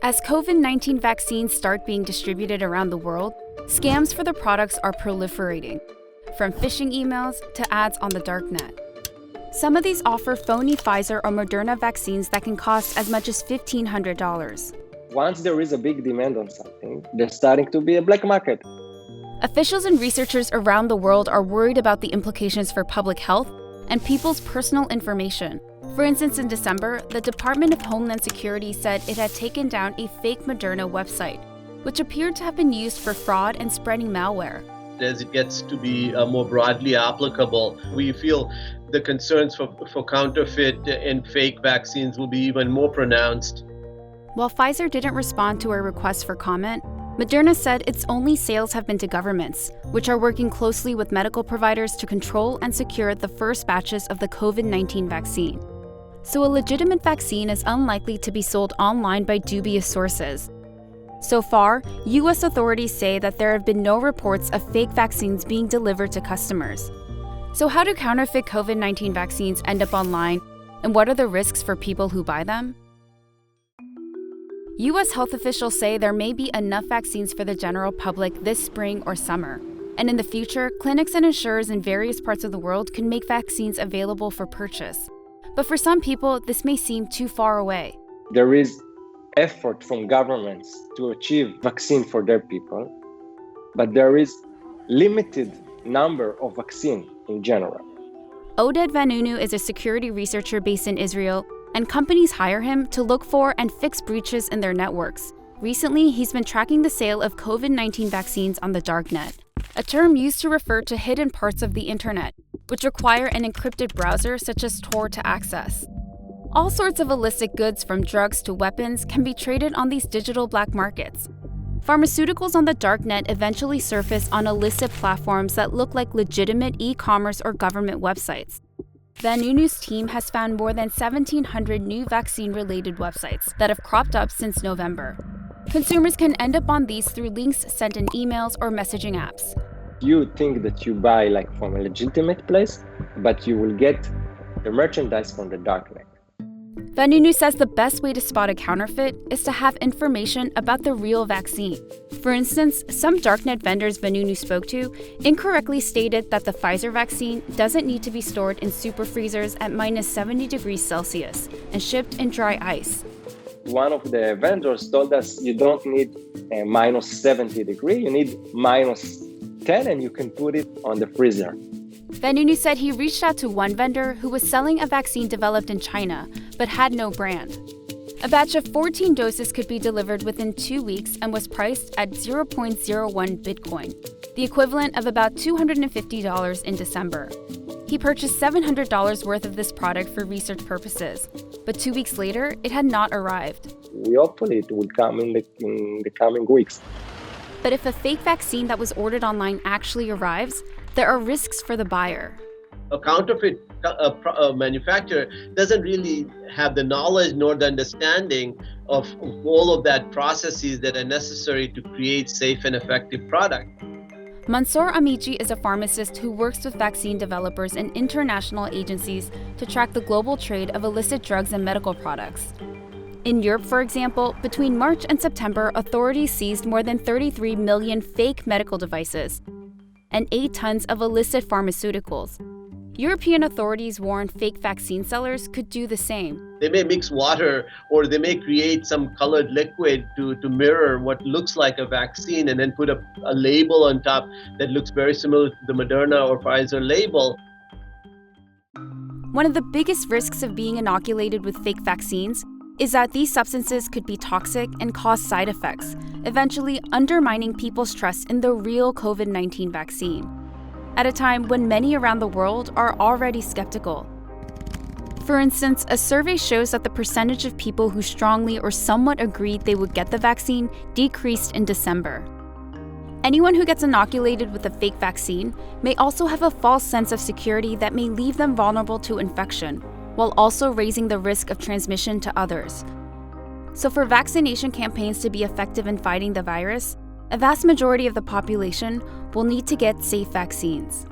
As COVID-19 vaccines start being distributed around the world, scams for the products are proliferating, from phishing emails to ads on the darknet. Some of these offer phony Pfizer or Moderna vaccines that can cost as much as $1,500. Once there is a big demand on something, there's starting to be a black market. Officials and researchers around the world are worried about the implications for public health and people's personal information. For instance, in December, the Department of Homeland Security said it had taken down a fake Moderna website, which appeared to have been used for fraud and spreading malware. As it gets to be more broadly applicable, we feel the concerns for counterfeit and fake vaccines will be even more pronounced. While Pfizer didn't respond to a request for comment, Moderna said its only sales have been to governments, which are working closely with medical providers to control and secure the first batches of the COVID-19 vaccine. So a legitimate vaccine is unlikely to be sold online by dubious sources. So far, U.S. authorities say that there have been no reports of fake vaccines being delivered to customers. So how do counterfeit COVID-19 vaccines end up online, and what are the risks for people who buy them? U.S. health officials say there may be enough vaccines for the general public this spring or summer. And in the future, clinics and insurers in various parts of the world can make vaccines available for purchase. But for some people, this may seem too far away. There is effort from governments to achieve vaccine for their people, but there is limited number of vaccine in general. Oded Vanunu is a security researcher based in Israel, and companies hire him to look for and fix breaches in their networks. Recently, he's been tracking the sale of COVID-19 vaccines on the darknet, a term used to refer to hidden parts of the internet, which require an encrypted browser such as Tor to access. All sorts of illicit goods from drugs to weapons can be traded on these digital black markets. Pharmaceuticals on the darknet eventually surface on illicit platforms that look like legitimate e-commerce or government websites. Vanunu's team has found more than 1,700 new vaccine-related websites that have cropped up since November. Consumers can end up on these through links sent in emails or messaging apps. You think that you buy from a legitimate place, but you will get the merchandise from the darknet. Vanunu says the best way to spot a counterfeit is to have information about the real vaccine. For instance, some darknet vendors Vanunu spoke to incorrectly stated that the Pfizer vaccine doesn't need to be stored in super freezers at minus 70 degrees Celsius and shipped in dry ice. One of the vendors told us you don't need a minus 70 degree, you need minus 10 and you can put it on the freezer. Vanunu said he reached out to one vendor who was selling a vaccine developed in China, but had no brand. A batch of 14 doses could be delivered within 2 weeks and was priced at 0.01 Bitcoin, the equivalent of about $250 in December. He purchased $700 worth of this product for research purposes, but 2 weeks later, it had not arrived. Hopefully it will come in the coming weeks. But if a fake vaccine that was ordered online actually arrives, there are risks for the buyer. A counterfeit manufacturer doesn't really have the knowledge nor the understanding of all of that processes that are necessary to create safe and effective product. Mansoor Amici is a pharmacist who works with vaccine developers and international agencies to track the global trade of illicit drugs and medical products. In Europe, for example, between March and September, authorities seized more than 33 million fake medical devices and 8 tons of illicit pharmaceuticals. European authorities warn fake vaccine sellers could do the same. They may mix water or they may create some colored liquid to mirror what looks like a vaccine and then put a label on top that looks very similar to the Moderna or Pfizer label. One of the biggest risks of being inoculated with fake vaccines is that these substances could be toxic and cause side effects, eventually undermining people's trust in the real COVID-19 vaccine, at a time when many around the world are already skeptical. For instance, a survey shows that the percentage of people who strongly or somewhat agreed they would get the vaccine decreased in December. Anyone who gets inoculated with a fake vaccine may also have a false sense of security that may leave them vulnerable to infection, while also raising the risk of transmission to others. So for vaccination campaigns to be effective in fighting the virus, a vast majority of the population will need to get safe vaccines.